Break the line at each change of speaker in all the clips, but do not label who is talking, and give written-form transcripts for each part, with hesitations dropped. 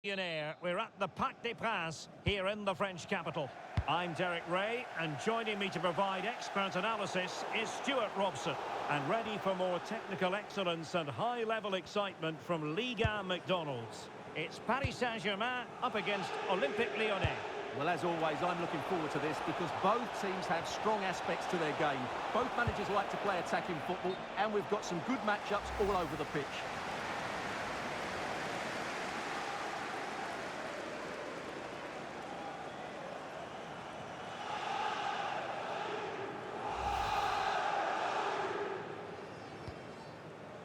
We're at the Parc des Princes here in the French capital. I'm Derek Ray, and joining me to provide expert analysis is Stuart Robson. And ready for more technical excellence and high-level excitement from Liga McDonald's. It's Paris Saint-Germain up against Olympique Lyonnais.
Well, as always, I'm looking forward to this because both teams have strong aspects to their game. Both managers like to play attacking football, and we've got some good matchups all over the pitch.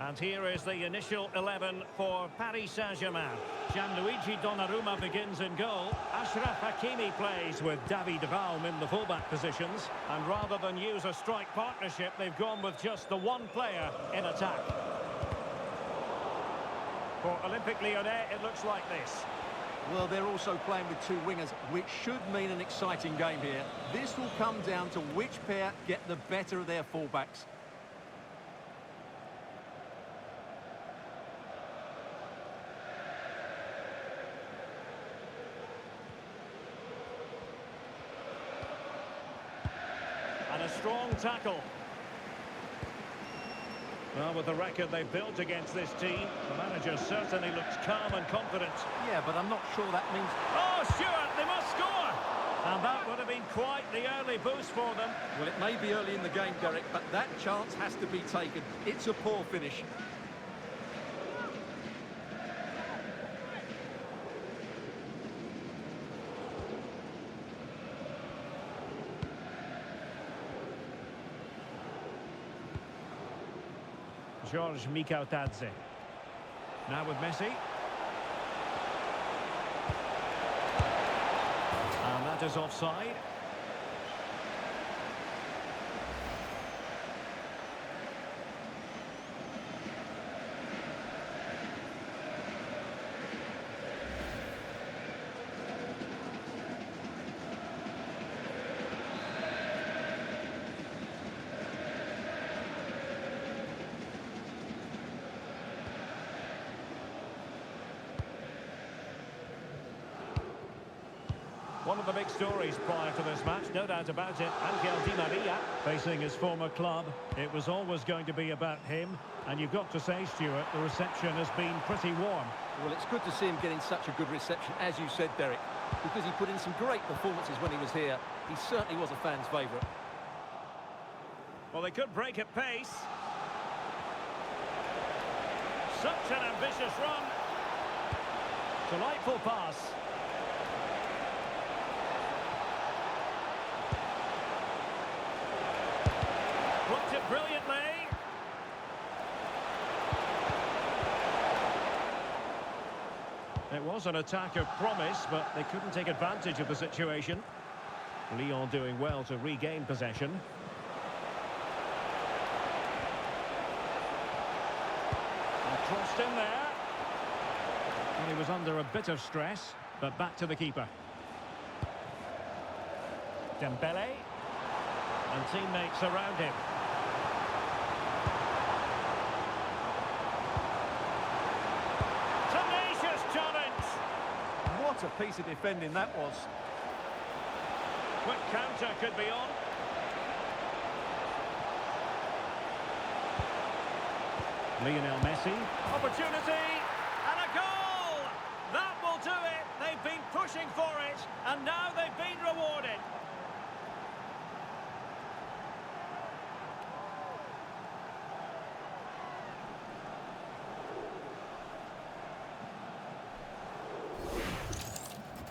And here is the initial 11 for Paris Saint-Germain. Gianluigi Donnarumma begins in goal. Achraf Hakimi plays with David Raum in the fullback positions. And rather than use a strike partnership, they've gone with just the one player in attack. For Olympique Lyonnais, it looks like this.
Well, they're also playing with two wingers, which should mean an exciting game here. This will come down to which pair get the better of their fullbacks.
And a strong tackle. Well, with the record they've built against this team, the manager certainly looks calm and confident.
Yeah, but I'm not sure that means...
Oh, Stuart, they must score! And that would have been quite the early boost for them.
Well, it may be early in the game, Derek, but that chance has to be taken. It's a poor finish.
George Mikautadze. Now with Messi. And that is offside. One of the big stories prior to this match, no doubt about it, Angel Di Maria facing his former club. It was always going to be about him, and you've got to say, Stuart, the reception has been pretty warm.
Well, it's good to see him getting such a good reception, as you said, Derek, because he put in some great performances when he was here. He certainly was a fan's favourite.
Well, they could break at pace. Such an ambitious run. Delightful pass. Blocked it brilliantly. It was an attack of promise, but they couldn't take advantage of the situation. Lyon doing well to regain possession. And crossed in there. Well, he was under a bit of stress, but back to the keeper. Dembele. And teammates around him. Tenacious challenge!
What a piece of defending that was.
Quick counter could be on. Lionel Messi. Opportunity! And a goal! That will do it! They've been pushing for it, and now they've been rewarded.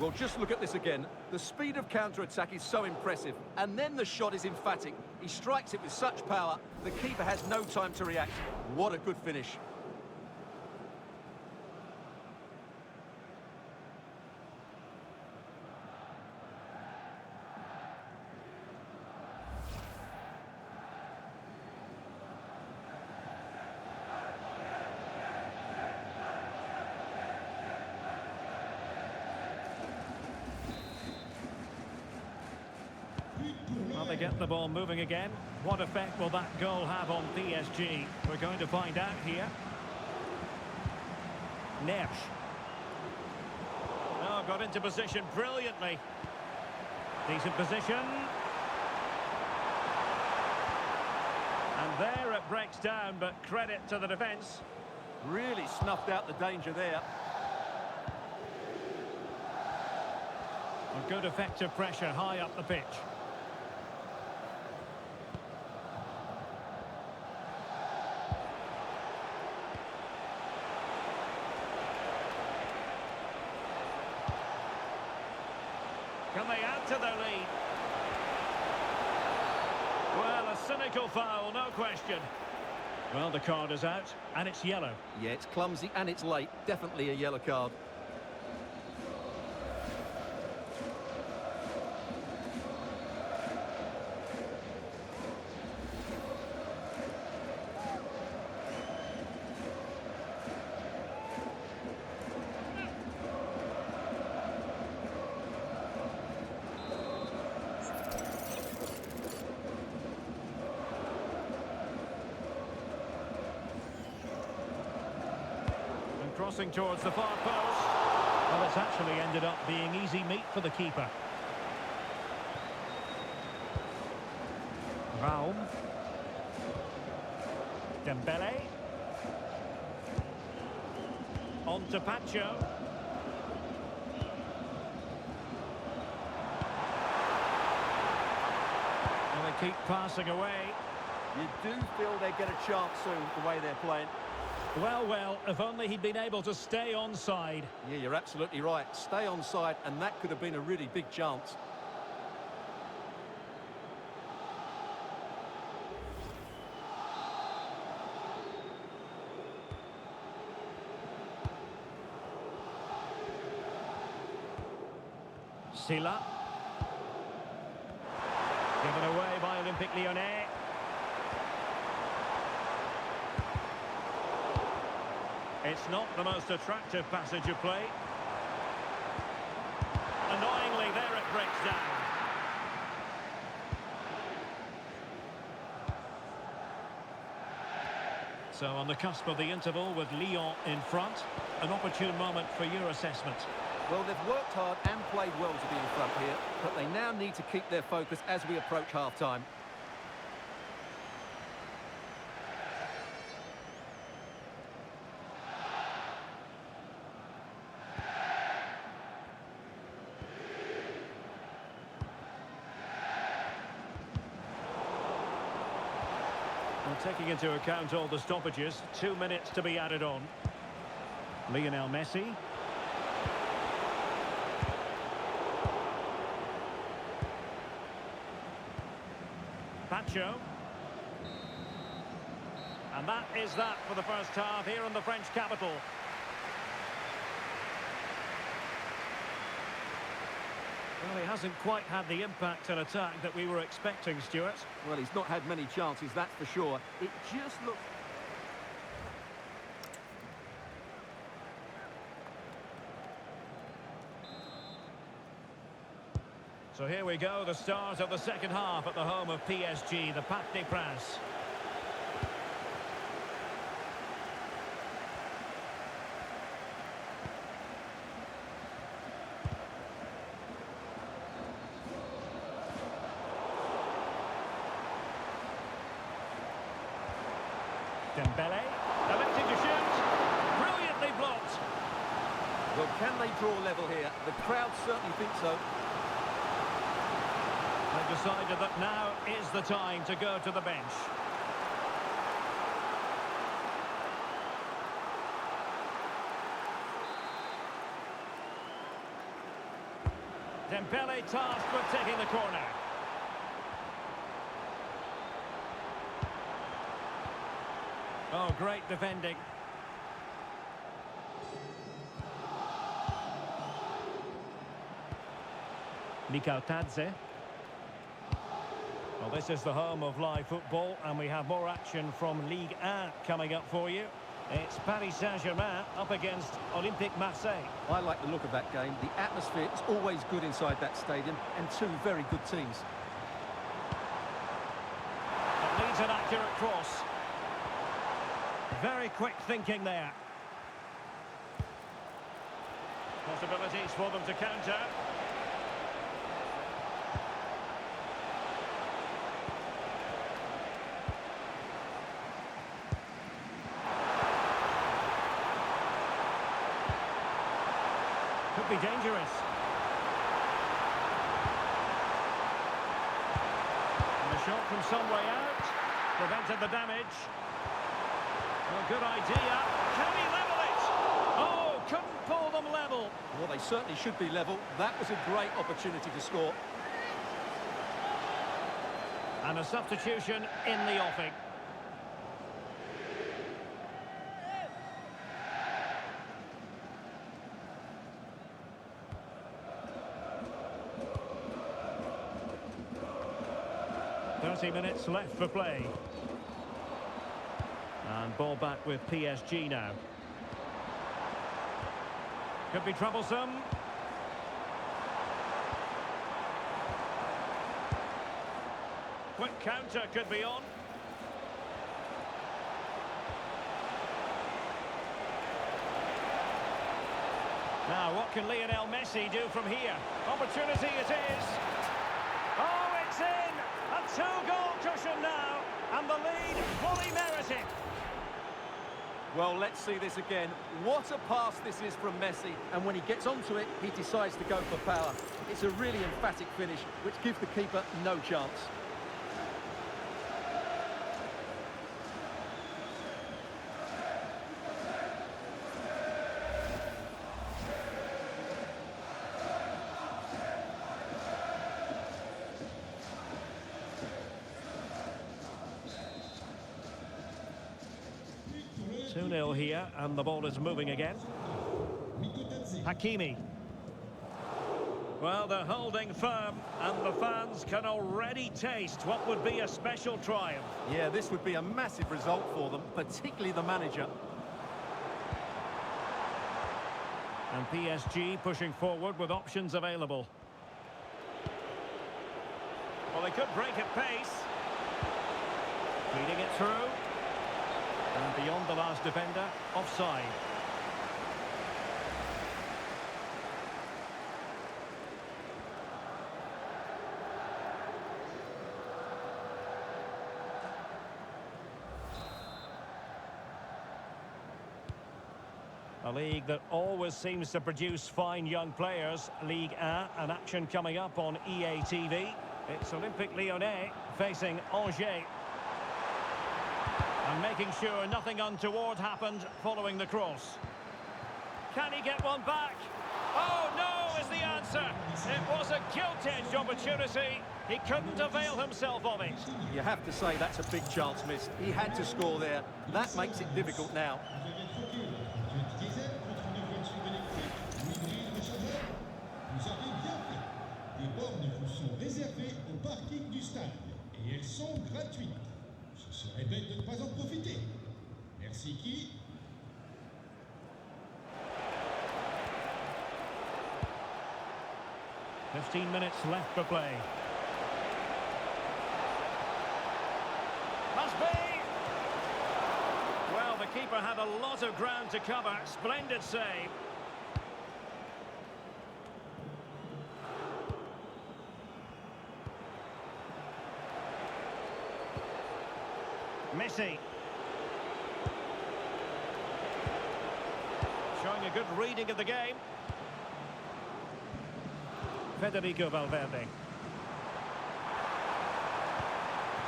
Well, just look at this again. The speed of counter-attack is so impressive. And then the shot is emphatic. He strikes it with such power, the keeper has no time to react. What a good finish.
Well, they get the ball moving again. What effect will that goal have on PSG? We're going to find out here. Nersch. got into position brilliantly. Decent position. And there it breaks down, but credit to the defence.
Really snuffed out the danger there.
A good effective pressure high up the pitch. Can they add to their lead? Well, a cynical foul, no question. Well, the card is out, and it's yellow.
Yeah, it's clumsy and it's late. Definitely a yellow card.
Crossing towards the far post. Well, it's actually ended up being easy meat for the keeper. Raum. Dembele. On to Pacho. And they keep passing away.
You do feel they get a chance soon, the way they're playing.
Well, if only he'd been able to stay onside.
Yeah, you're absolutely right. Stay onside, and that could have been a really big chance.
Silla. Given away by Olympique Lyonnais. It's not the most attractive passage of play. Annoyingly, there it breaks down. So on the cusp of the interval with Lyon in front, an opportune moment for your assessment.
Well, they've worked hard and played well to be in front here, but they now need to keep their focus as we approach half-time.
Well, taking into account all the stoppages, 2 minutes to be added on. Lionel Messi. Pacho. And that is that for the first half here in the French capital. Well, he hasn't quite had the impact and attack that we were expecting, Stuart.
Well, he's not had many chances, that's for sure. It just looks...
So here we go, the start of the second half at the home of PSG, the Parc des Princes. Dembele, electing to shoot, brilliantly blocked.
Well, can they draw level here? The crowd certainly think so.
They've decided that now is the time to go to the bench. Dembele tasked with taking the corner. Oh, great defending. Mikal Tadze. Well, this is the home of live football, and we have more action from Ligue 1 coming up for you. It's Paris Saint-Germain up against Olympique Marseille.
I like the look of that game. The atmosphere is always good inside that stadium, and two very good teams.
It needs an accurate cross. Very quick thinking there. Possibilities for them to counter. Could be dangerous. And a shot from some way out. Prevented the damage. Well, good idea. Can he level it? Oh, couldn't pull them level.
Well, they certainly should be level. That was a great opportunity to score.
And a substitution in the offing. Minutes left for play. And ball back with PSG now. Could be troublesome. Quick counter could be on. Now, what can Lionel Messi do from here? Opportunity it is. Oh, it's in! A two-goal cushion now, and the lead fully merited.
Well, let's see this again. What a pass this is from Messi, and when he gets onto it, he decides to go for power. It's a really emphatic finish, which gives the keeper no chance.
Here, and the ball is moving again. Hakimi. Well, they're holding firm, and the fans can already taste what would be a special triumph.
Yeah, this would be a massive result for them, particularly the manager.
And PSG pushing forward with options available. Well, they could break at pace. Feeding it through. And beyond the last defender, offside. A league that always seems to produce fine young players. Ligue 1, an action coming up on EA TV. It's Olympique Lyonnais facing Angers. And making sure nothing untoward happened following the cross. Can he get one back? Oh, no, is the answer. It was a gilt-edged opportunity. He couldn't avail himself of it.
You have to say that's a big chance missed. He had to score there. That makes it difficult now.
Les bornes vous sont réservées au parking du stade et elles sont gratuites. Ce serait bête de ne pas en profiter. Merci qui?
"15 minutes left for play. Must be! Well, the keeper had a lot of ground to cover. Splendid save. Messi. Showing a good reading of the game. Federico Valverde.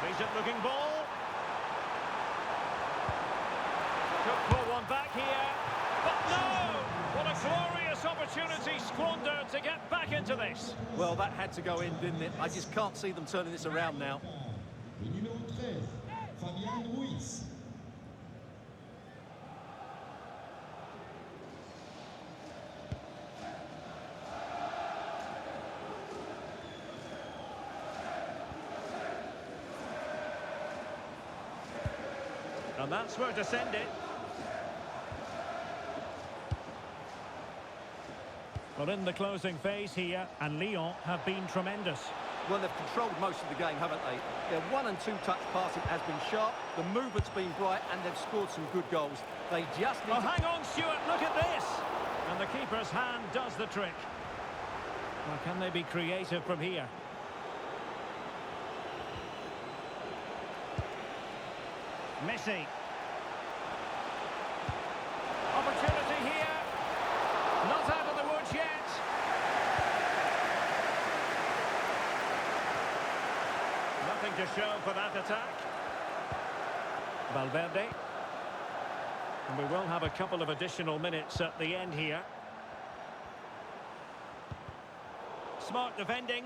Decent looking ball. Could pull one back here. But no! What a glorious opportunity squandered to get back into this.
Well, that had to go in, didn't it? I just can't see them turning this around now.
Le numéro 13, Fabian Ruiz.
And that's where to send it. Well, in the closing phase here, and Lyon have been tremendous.
Well, they've controlled most of the game, haven't they? Their 1- and 2-touch passing has been sharp, the movement's been bright, and they've scored some good goals. They just need
Oh, hang on, Stuart, look at this! And the keeper's hand does the trick. Well, can they be creative from here? Messi. Opportunity here. Not out of the woods yet. Nothing to show for that attack. Valverde. And we will have a couple of additional minutes at the end here. Smart defending.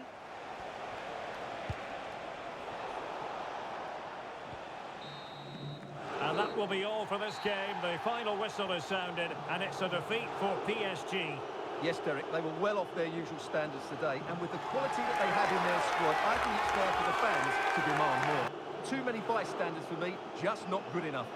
And that will be all for this game. The final whistle is sounded, and it's a defeat for PSG.
Yes, Derek, they were well off their usual standards today, and with the quality that they have in their squad, I think it's fair for the fans to demand more. Too many bystanders for me, just not good enough.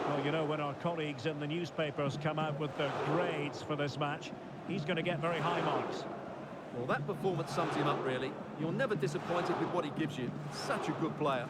Well, you know, when our colleagues in the newspapers come out with their grades for this match, he's going to get very high marks.
Well, that performance sums him up, really. You're never disappointed with what he gives you. Such a good player.